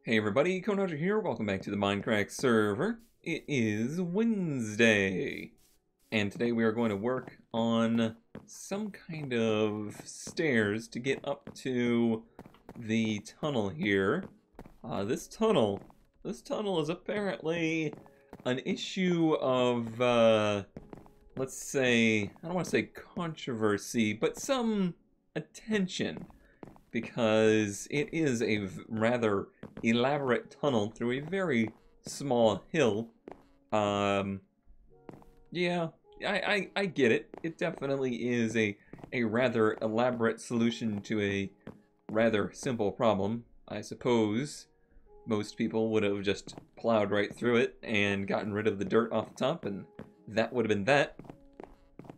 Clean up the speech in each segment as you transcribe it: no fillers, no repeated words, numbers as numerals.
Hey everybody, Konoja here, welcome back to the Minecraft server. It is Wednesday, and today we are going to work on some kind of stairs to get up to the tunnel here. This tunnel is apparently an issue of, let's say, I don't want to say controversy, but some attention, because it is a rather elaborate tunnel through a very small hill. Yeah, I get it. It definitely is a rather elaborate solution to a rather simple problem. I suppose most people would have just plowed right through it and gotten rid of the dirt off the top, and that would have been that.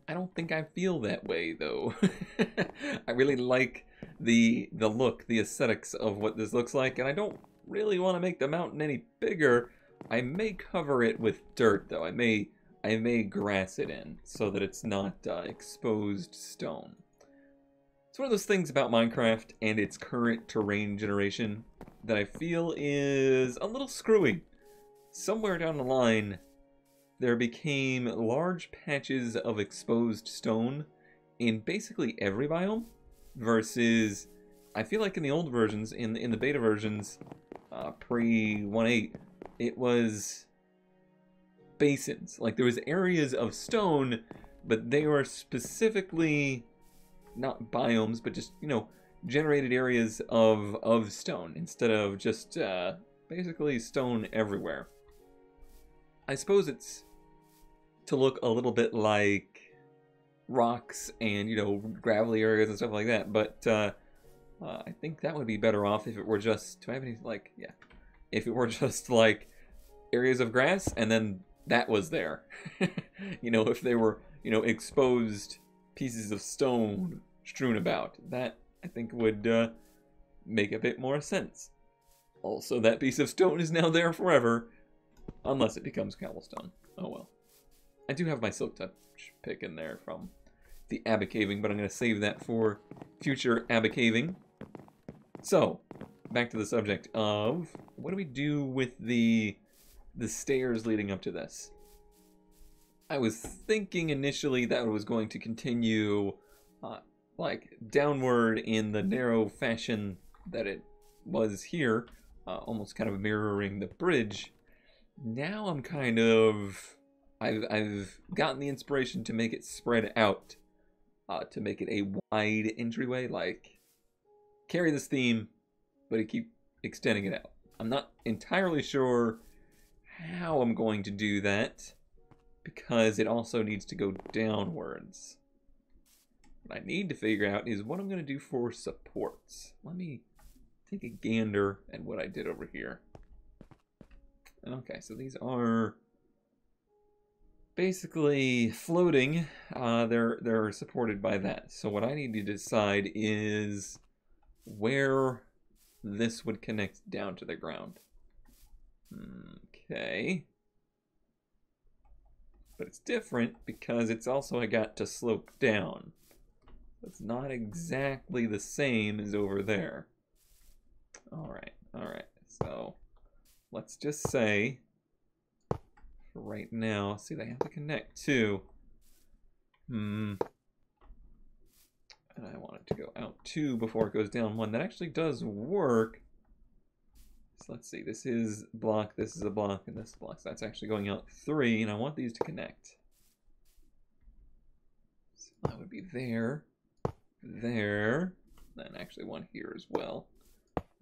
I don't think I feel that way, though. I really like the look, the aesthetics of what this looks like, and I don't really want to make the mountain any bigger. I may cover it with dirt, though. I may grass it in so that it's not exposed stone. It's one of those things about Minecraft and its current terrain generation that I feel is a little screwy. Somewhere down the line, there became large patches of exposed stone in basically every biome, versus I feel like in the old versions, in the beta versions, pre 1.8, it was basins. Like there was areas of stone, but they were specifically not biomes, but just, generated areas of stone instead of just basically stone everywhere. I suppose it's to look a little bit like rocks and, gravelly areas and stuff like that, but I think that would be better off if it were just, do I have any, if it were just like areas of grass and then that was there. If they were, exposed pieces of stone strewn about, that I think would make a bit more sense. Also, that piece of stone is now there forever, unless it becomes cobblestone. Oh well. I do have my silk touch pick in there from the abacaving, but I'm going to save that for future abacaving. So, back to the subject of what do we do with the stairs leading up to this? I was thinking initially that it was going to continue downward in the narrow fashion that it was here, almost kind of mirroring the bridge. Now I'm kind of... I've gotten the inspiration to make it spread out, to make it a wide entryway, like carry this theme, but keep extending it out. I'm not entirely sure how I'm going to do that, because it also needs to go downwards. What I need to figure out is what I'm going to do for supports. Let me take a gander at what I did over here. Okay, so these are basically floating. They're supported by that. So what I need to decide is where this would connect down to the ground. Okay. But it's different because it's also got to slope down. It's not exactly the same as over there. Alright. So let's just say right now, see, they have to connect too. And I want it to go out 2 before it goes down 1. That actually does work. So let's see, this is block, this is a block, and this block. So that's actually going out 3, and I want these to connect. So that would be there, then actually one here as well,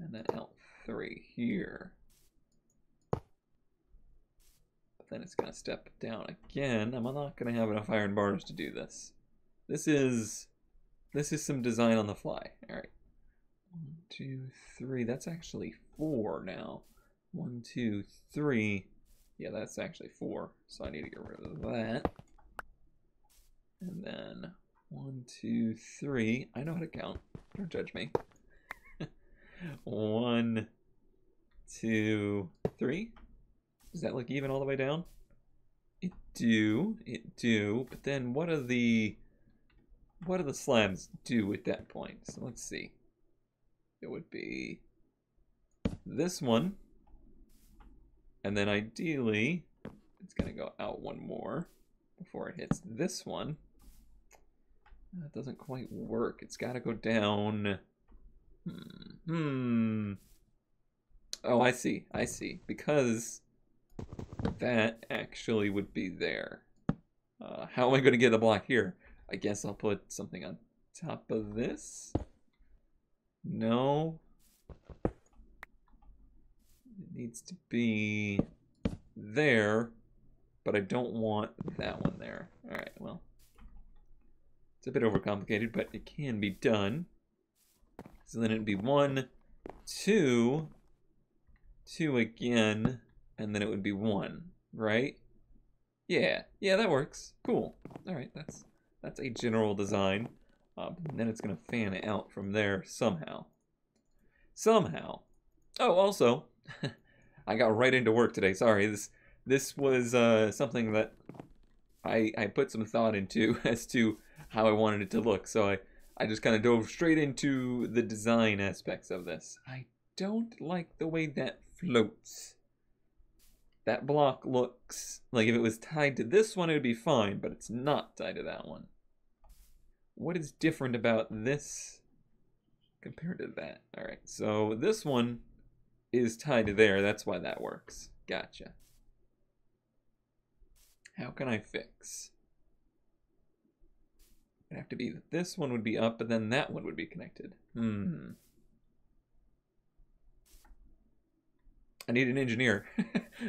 and then out 3 here. Then it's going to step down again. I'm not going to have enough iron bars to do this. This is some design on the fly. All right. 1, 2, 3. That's actually 4 now. 1, 2, 3. Yeah, that's actually 4. So I need to get rid of that. And then 1, 2, 3. I know how to count. Don't judge me. 1, 2, 3. Does that look even all the way down? It do. But then what do the slabs do at that point? So let's see. It would be this one. And then ideally, it's going to go out one more before it hits this one. That doesn't quite work. It's got to go down. Oh, I see. I see. Because that actually would be there. How am I going to get the block here? I guess I'll put something on top of this. No. It needs to be there, but I don't want that one there. All right, well. It's a bit overcomplicated, but it can be done. So then it'd be 1, 2, 2 again, and then it would be 1, right? Yeah, that works. Cool. All right, that's a general design. And then it's gonna fan out from there somehow. Somehow. Oh, also, I got right into work today. Sorry, this was something that I put some thought into as to how I wanted it to look. So I just kind of dove straight into the design aspects of this. I don't like the way that floats. That block looks like if it was tied to this one, it would be fine, but it's not tied to that one. What is different about this compared to that? All right, so this one is tied to there. That's why that works. Gotcha. How can I fix? It'd have to be that this one would be up, but then that one would be connected. I need an engineer.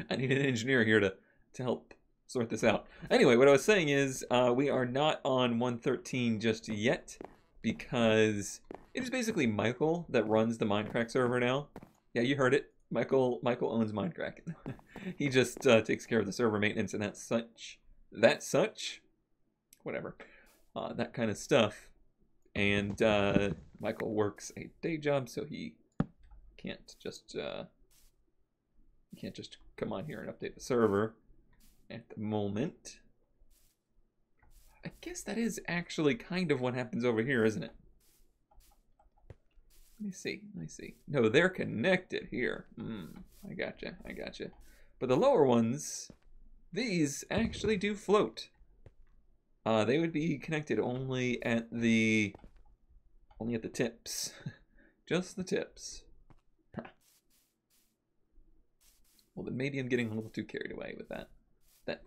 I need an engineer here to help sort this out. Anyway, what I was saying is we are not on 1.13 just yet because it is basically Michael that runs the Minecraft server now. Yeah, you heard it. Michael owns Minecraft. He just takes care of the server maintenance and that's such. Whatever. That kind of stuff. And Michael works a day job, so he can't just come on here and update the server at the moment. I guess that is actually kind of what happens over here, isn't it? Let me see. No, they're connected here. I gotcha. But the lower ones, these actually do float. They would be connected only at the tips. Just the tips. Well, then maybe I'm getting a little too carried away with that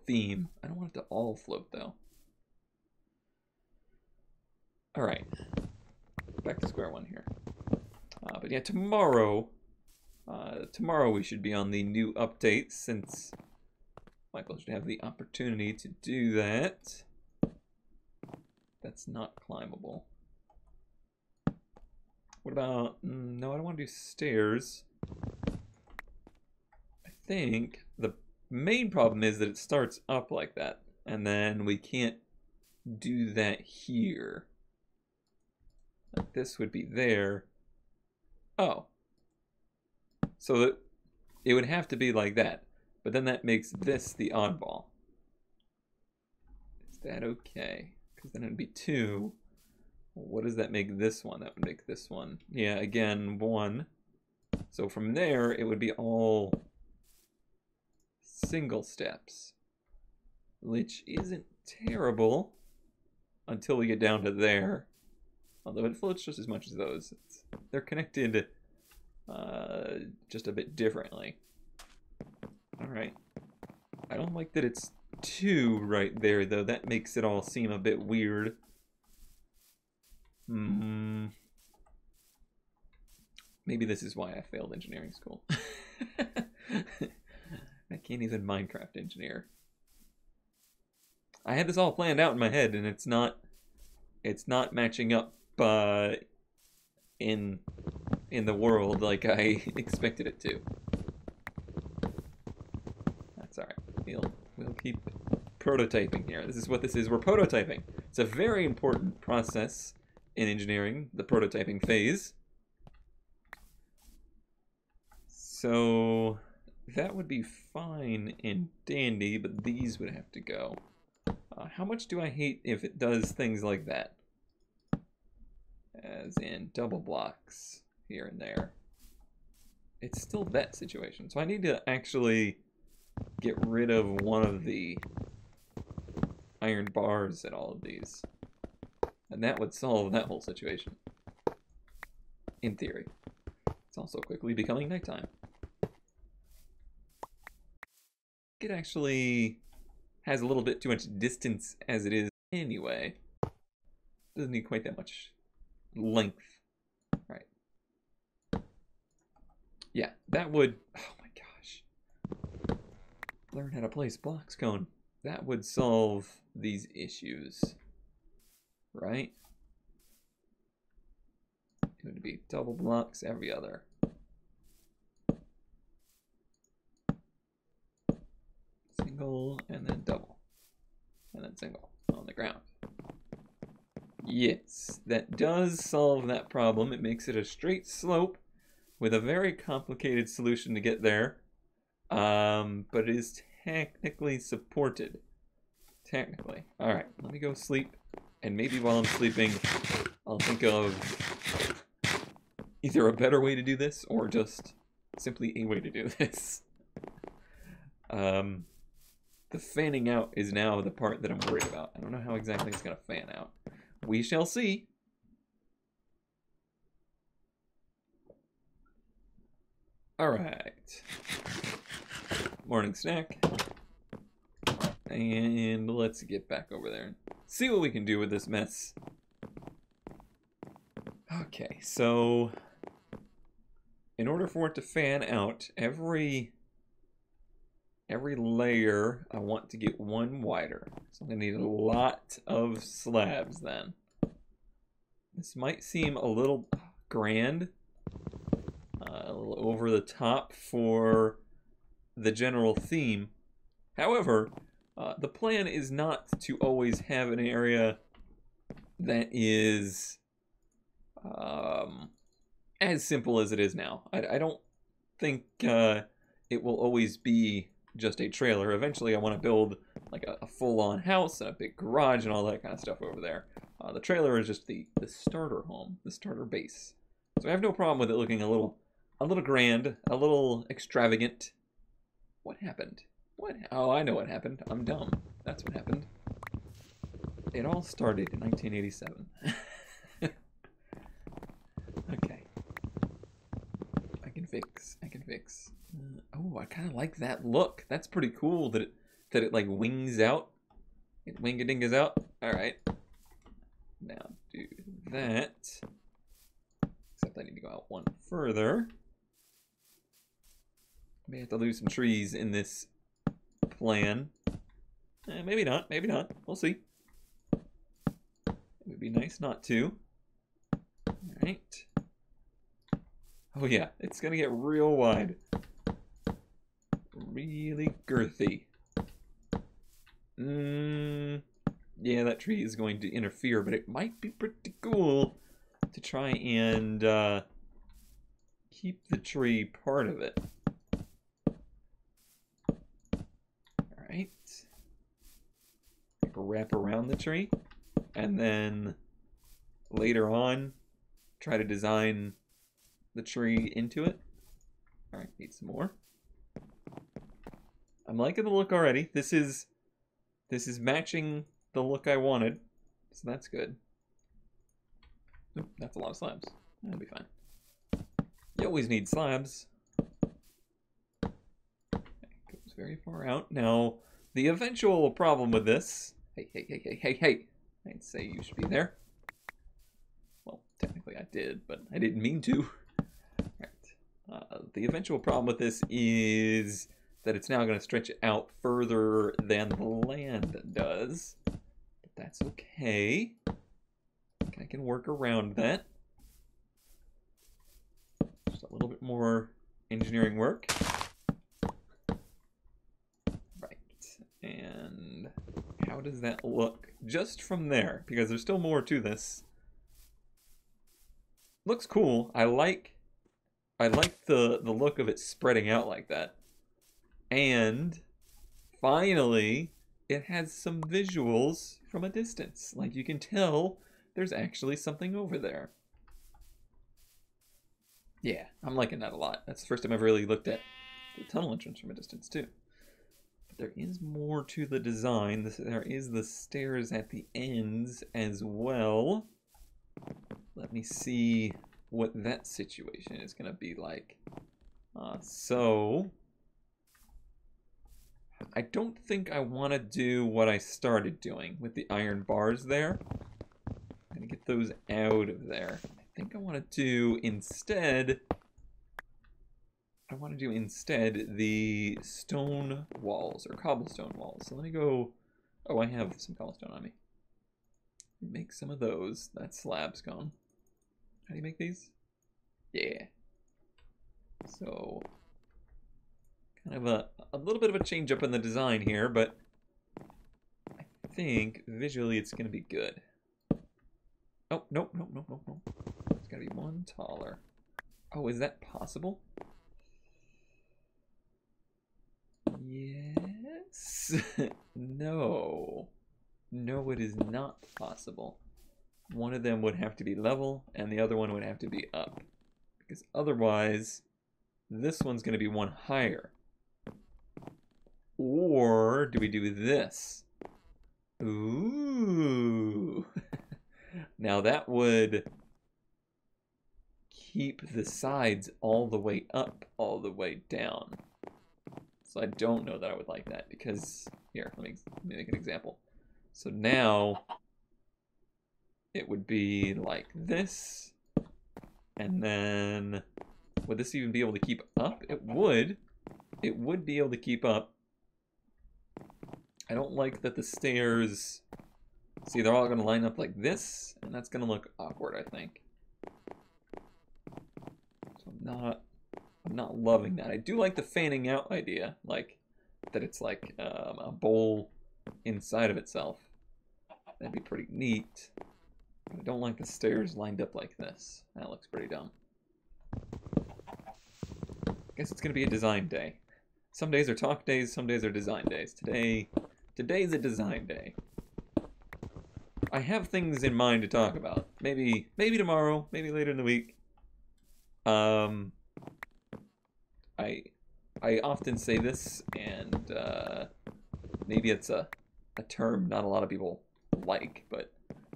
theme. I don't want it to all float, though. All right. Back to square one here. But yeah, tomorrow we should be on the new updates since Michael should have the opportunity to do that. That's not climbable. What about... no, I don't want to do stairs. I think the main problem is that it starts up like that. And then we can't do that here. Like this would be there. Oh. So that it would have to be like that. But then that makes this the oddball. Is that okay? Because then it would be 2. What does that make this one? That would make this one. Yeah, again, 1. So from there, it would be all single steps. Which isn't terrible until we get down to there. Although it floats just as much as those. They're connected just a bit differently. Alright. I don't like that it's 2 right there, though. That makes it all seem a bit weird. Maybe this is why I failed engineering school. I can't even Minecraft engineer. I had this all planned out in my head, and it's not matching up in the world like I expected it to. That's all right. We'll keep prototyping here. This is what this is. We're prototyping. It's a very important process in engineering, the prototyping phase. So that would be fine and dandy, but these would have to go. How much do I hate if it does things like that? As in double blocks here and there. it's still that situation. So I need to actually get rid of one of the iron bars at all of these. And that would solve that whole situation. In theory. It's also quickly becoming nighttime. It actually has a little bit too much distance as it is anyway. Doesn't need quite that much length. Right. Yeah, that would... Oh my gosh. Learn how to place blocks cone. That would solve these issues. Right? It would be double blocks every other. Single, and then double. And then single on the ground. Yes, that does solve that problem. It makes it a straight slope with a very complicated solution to get there. But it is technically supported. Technically. Alright, let me go sleep. And maybe while I'm sleeping, I'll think of either a better way to do this or just simply a way to do this. The fanning out is now the part that I'm worried about. I don't know how exactly it's going to fan out. We shall see. Alright. Morning snack. And let's get back over there and see what we can do with this mess. Okay, so in order for it to fan out, every layer I want to get one wider. So I'm going to need a lot of slabs then. This might seem a little grand, a little over the top for the general theme. However, the plan is not to always have an area that is as simple as it is now. I don't think it will always be just a trailer. Eventually I want to build like a full-on house and a big garage and all that kind of stuff over there. The trailer is just the starter home, the starter base. So I have no problem with it looking a little grand, a little extravagant. What happened? What? Oh, I know what happened. I'm dumb. That's what happened. It all started in 1987. Okay. I can fix. Oh, I kind of like that look. That's pretty cool that it like wings out. It wing-a-dingas out. All right. Now do that. Except I need to go out one further. May have to lose some trees in this plan. Maybe not. Maybe not. We'll see. It would be nice not to. All right. Oh yeah, it's gonna get real wide. Really girthy. Yeah, that tree is going to interfere, but it might be pretty cool to try and keep the tree part of it. Alright. Wrap around the tree, and then later on try to design the tree into it. Alright, need some more. I'm liking the look already. This is matching the look I wanted, so that's good. Oop, that's a lot of slabs. That'll be fine. You always need slabs. Okay, goes very far out. Now, the eventual problem with this... Hey. I'd say you should be there. Well, technically I did, but I didn't mean to. Right. The eventual problem with this is that it's now going to stretch out further than the land does. But that's okay. I can work around that. Just a little bit more engineering work. Right. And how does that look just from there? Because there's still more to this. Looks cool. I like the look of it spreading out like that. And finally, it has some visuals from a distance. Like you can tell there's actually something over there. Yeah, I'm liking that a lot. That's the first time I've really looked at the tunnel entrance from a distance, too. But there is more to the design. There is the stairs at the ends as well. Let me see what that situation is going to be like. So, I don't think I want to do what I started doing with the iron bars there. I'm going to get those out of there. I think I want to do instead... the stone walls, or cobblestone walls. So let me go... Oh, I have some cobblestone on me. Make some of those. That slab's gone. How do you make these? Yeah. So, kind of a little bit of a change up in the design here, but I think visually it's going to be good. Oh, nope. It's got to be one taller. Oh, is that possible? Yes. No. No, it is not possible. One of them would have to be level, and the other one would have to be up. Because otherwise, this one's going to be one higher. Or do we do this? Ooh. Now that would keep the sides all the way up, all the way down. So I don't know that I would like that because, here, let me make an example. So now it would be like this, and then would this even be able to keep up? It would. It would be able to keep up. I don't like that the stairs, see, they're all going to line up like this, and that's going to look awkward, I think. So I'm not loving that. I do like the fanning out idea, like that it's like a bowl inside of itself. That'd be pretty neat. But I don't like the stairs lined up like this. That looks pretty dumb. I guess it's gonna be a design day. Some days are talk days, some days are design days. Today's a design day. I have things in mind to talk about. Maybe tomorrow, maybe later in the week. I often say this, and maybe it's a term not a lot of people like, but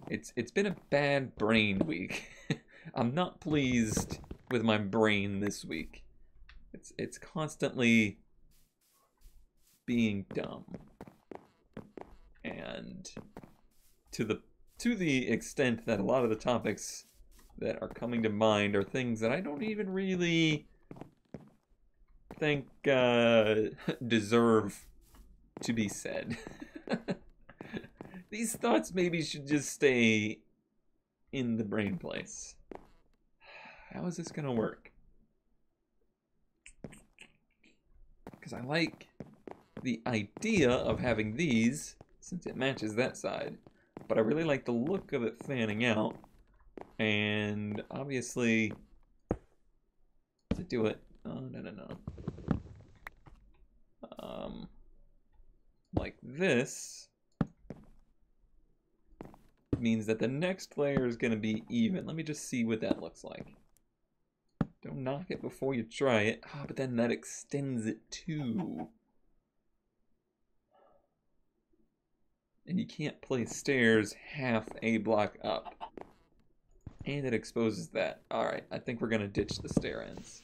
it's been a bad brain week. I'm not pleased with my brain this week. It's constantly being dumb, and to the extent that a lot of the topics that are coming to mind are things that I don't even really think deserve to be said. These thoughts maybe should just stay in the brain place. How is this gonna work? Because I like the idea of having these, since it matches that side, but I really like the look of it fanning out, and obviously to do it, no. Like this means that the next layer is going to be even. Let me just see what that looks like. Don't knock it before you try it. Ah, but then that extends it too. And you can't place stairs half a block up. And it exposes that. Alright, I think we're going to ditch the stair ends.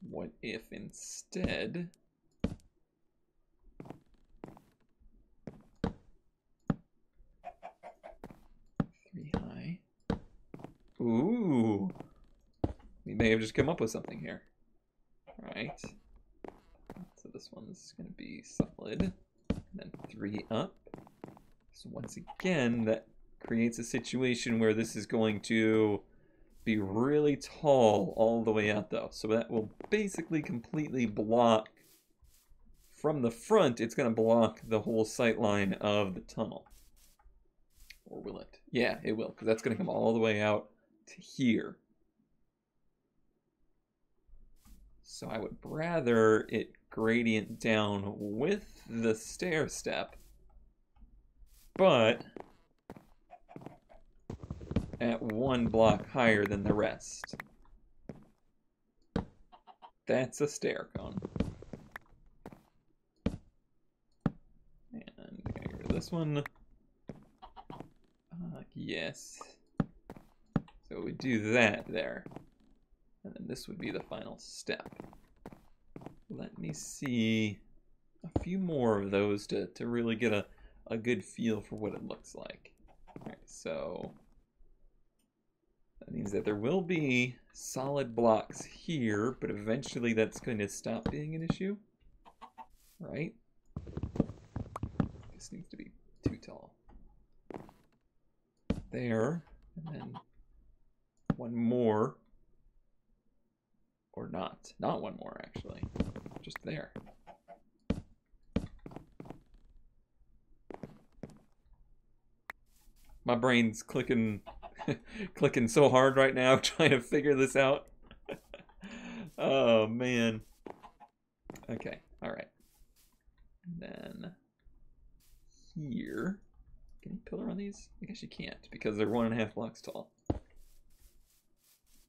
What if instead... Ooh. We may have just come up with something here. Alright. So this one's going to be solid. And then 3 up. So once again, that creates a situation where this is going to be really tall all the way out though. So that will basically completely block, from the front, it's going to block the whole sight line of the tunnel. Or will it? Yeah, it will, because that's going to come all the way out to here. So I would rather it gradient down with the stair step, but at one block higher than the rest. That's a stair cone. And get rid of this one. Yes. So we do that there. And then this would be the final step. Let me see a few more of those to really get a good feel for what it looks like. Alright, so that means that there will be solid blocks here, but eventually that's going to stop being an issue. Right? This needs to be too tall. There, and then one more. Or not. Not one more, actually. Just there. My brain's clicking clicking so hard right now trying to figure this out. Oh, man. Okay, alright. And then here. Can you pillar on these? I guess you can't because they're 1.5 blocks tall.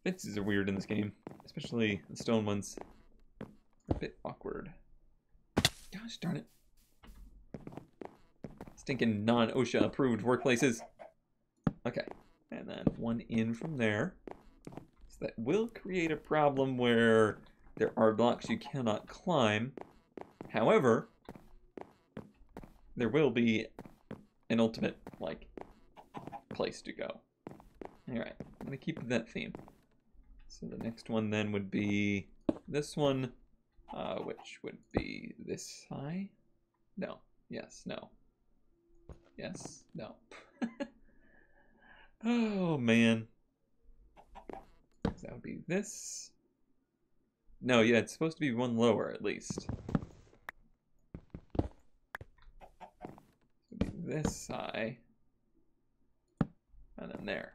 Fences are weird in this game, especially the stone ones. They're a bit awkward. Gosh darn it. Stinking non-OSHA approved workplaces. Okay, and then one in from there. So that will create a problem where there are blocks you cannot climb. However, there will be an ultimate, like, place to go. Alright, I'm gonna keep that theme. So the next one then would be this one, which would be this high. No. Yes. No. Yes. No. Oh, man. So that would be this. No, yeah, it's supposed to be one lower at least. It would be this high. And then there.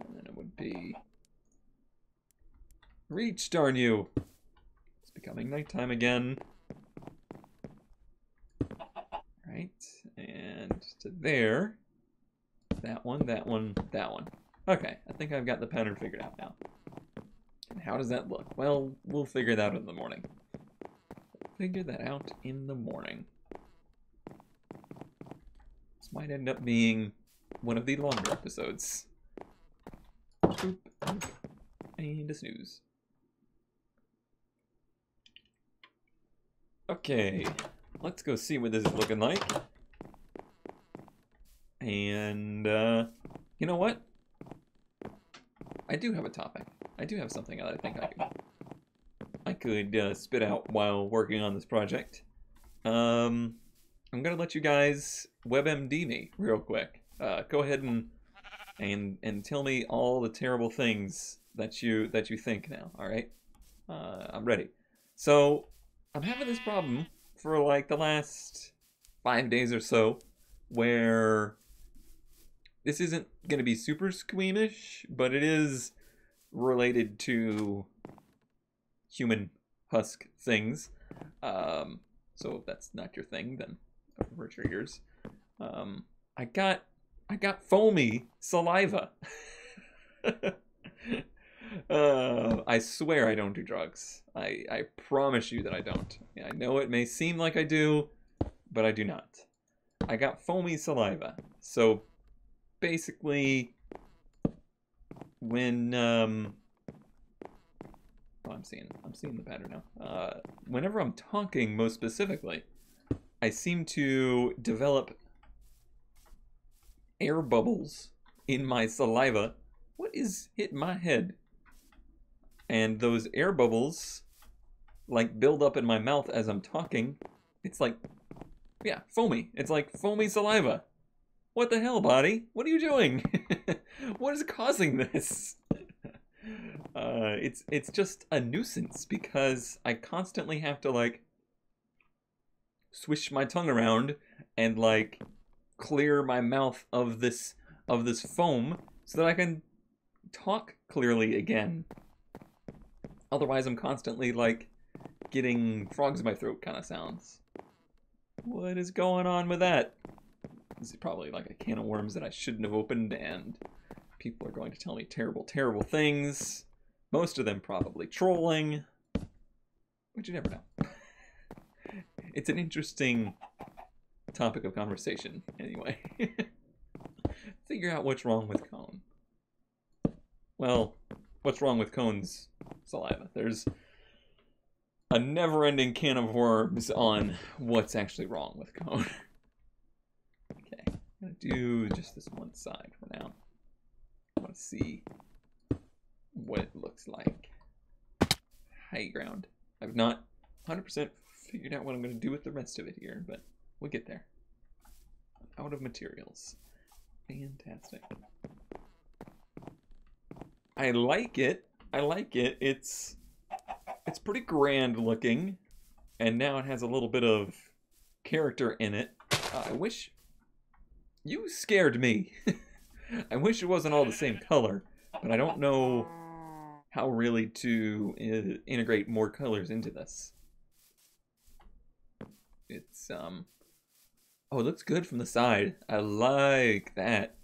And then it would be... Reach, darn you! It's becoming nighttime again. Right, and to there. That one, that one, that one. Okay, I think I've got the pattern figured out now. And how does that look? Well, we'll figure that out in the morning. Figure that out in the morning. This might end up being one of the longer episodes. Boop, boop, and a snooze. Okay, let's go see what this is looking like. And, you know what? I do have a topic. I do have something that I think I could spit out while working on this project. I'm gonna let you guys WebMD me real quick. Go ahead and tell me all the terrible things that you think now. All right, I'm ready. So I'm having this problem for like the last 5 days or so, where this isn't going to be super squeamish, but it is related to human husk things. So if that's not your thing, then avert your ears. I got foamy saliva. I swear I don't do drugs. I promise you that I don't. I know it may seem like I do, but I do not. I got foamy saliva. So basically, when oh, I'm seeing the pattern now. Whenever I'm talking, most specifically, I seem to develop air bubbles in my saliva. What is hitting my head? And those air bubbles, like, build up in my mouth as I'm talking. It's like, yeah, foamy. It's like foamy saliva. What the hell, body? What are you doing? What is causing this? It's just a nuisance because I constantly have to, like, swish my tongue around and, like, clear my mouth of this foam so that I can talk clearly again. Otherwise, I'm constantly, like, getting frogs in my throat kind of sounds. What is going on with that? This is probably like a can of worms that I shouldn't have opened, and People are going to tell me terrible, terrible things. Most of them probably trolling. But you never know. It's an interesting topic of conversation, anyway. Figure out what's wrong with Cone. Well, what's wrong with Cone's saliva? There's a never-ending can of worms on what's actually wrong with Cone. Okay, I'm gonna do just this one side for now. I want to see what it looks like. High ground. I've not 100% figured out what I'm going to do with the rest of it here, but we'll get there. I'm out of materials. Fantastic. I like it. I like it. It's pretty grand looking, and now it has a little bit of character in it. I wish... You scared me. I wish it wasn't all the same color, but I don't know how really to integrate more colors into this. It's, oh, it looks good from the side. I like that.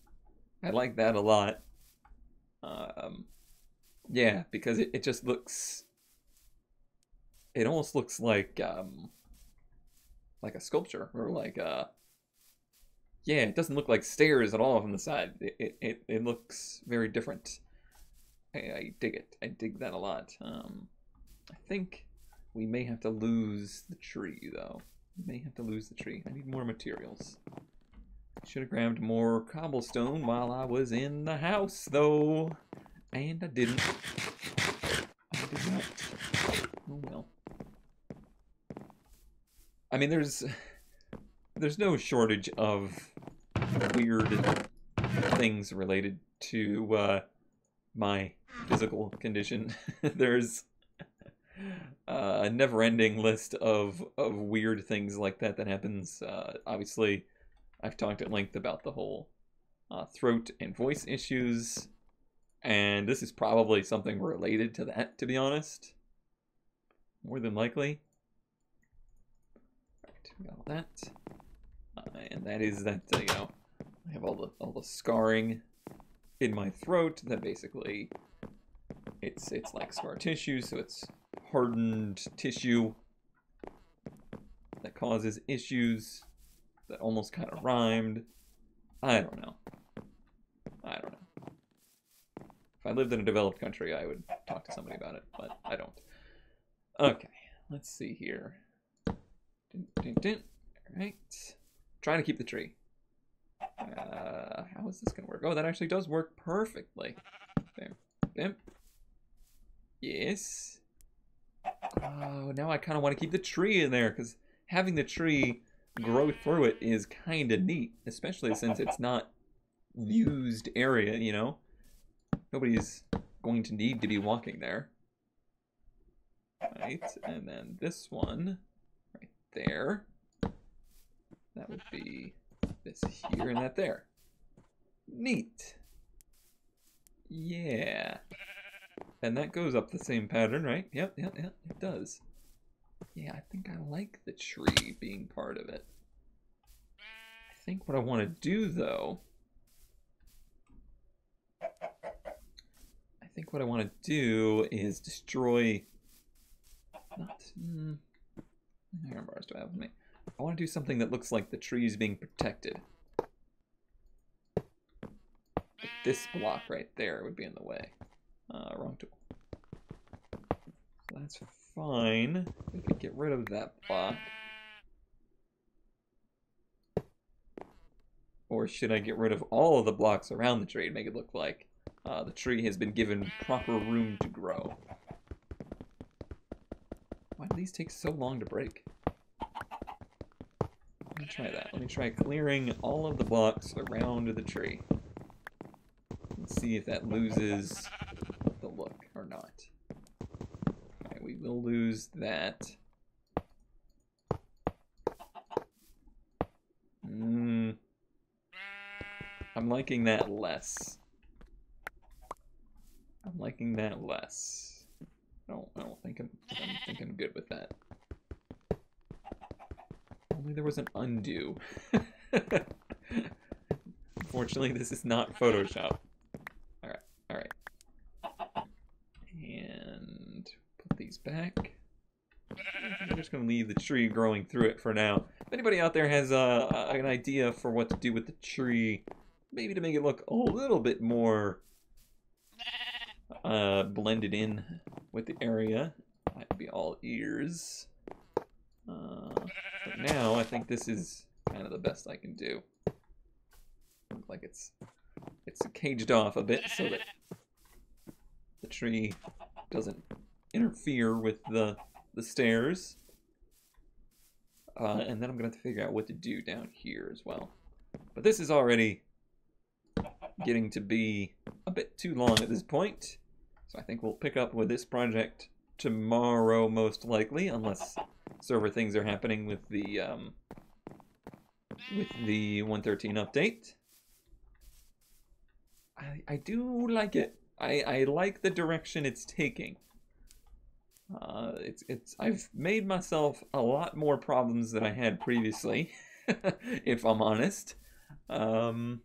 I like that a lot. Yeah, because it just looks... It almost looks like a sculpture, or like a... Yeah, it doesn't look like stairs at all from the side. It looks very different. I dig it. I dig that a lot. I think we may have to lose the tree, though. We may have to lose the tree. I need more materials. Should have grabbed more cobblestone while I was in the house, though. And I didn't. I did not. Oh, well. I mean, there's no shortage of weird things related to my physical condition. There's a never-ending list of weird things like that happens. Obviously, I've talked at length about the whole throat and voice issues, and this is probably something related to that, to be honest. More than likely. Right, we got all that. And that is that, you know, I have all the scarring in my throat that basically it's like scar tissue, so it's hardened tissue that causes issues that almost kind of rhymed. I don't know. If I lived in a developed country, I would talk to somebody about it, but I don't. Okay, let's see here. Alright. Trying to keep the tree. How is this gonna work? Oh, that actually does work perfectly. Bam. Bam. Yes. Oh, now I kind of want to keep the tree in there, because having the tree grow through it is kind of neat, especially since it's not used area, you know? Nobody's going to need to be walking there. Right, and then this one right there. That would be this here and that there. Neat. Yeah. And that goes up the same pattern, right? Yep, it does. Yeah, I think I like the tree being part of it. I think what I want to do, though... I think what I want to do is destroy... Not... Iron bars do I have with me? I want to do something that looks like the tree is being protected. Like this block right there would be in the way. Wrong tool. So that's fine. We could get rid of that block. Or should I get rid of all of the blocks around the tree and make it look like the tree has been given proper room to grow? Why do these take so long to break? Let me try that. Let me try clearing all of the blocks around the tree. Let's see if that loses the look or not. Alright, we will lose that. I'm liking that less. I'm liking that less. I don't think I'm good with that. Only there was an undo. Unfortunately, this is not Photoshop. these back. I'm just going to leave the tree growing through it for now. If anybody out there has an idea for what to do with the tree, maybe to make it look a little bit more blended in with the area, I'd be all ears. But now I think this is kind of the best I can do. Looks like it's caged off a bit so that the tree doesn't interfere with the stairs. And then I'm gonna have to figure out what to do down here as well. But this is already getting to be a bit too long at this point. So I think we'll pick up with this project tomorrow, most likely, unless server things are happening with the 1.13 update. I do like it. I like the direction it's taking. I've made myself a lot more problems than I had previously, if I'm honest. But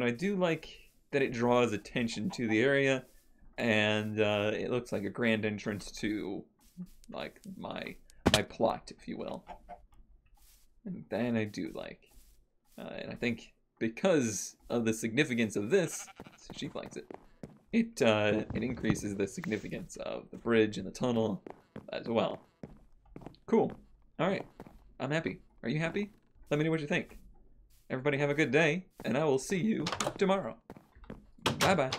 I do like that it draws attention to the area, and it looks like a grand entrance to like my plot, if you will. And that I do like. And I think because of the significance of this, she likes it. It increases the significance of the bridge and the tunnel as well. Cool. All right. I'm happy. Are you happy? Let me know what you think. Everybody have a good day, and I will see you tomorrow. Bye-bye.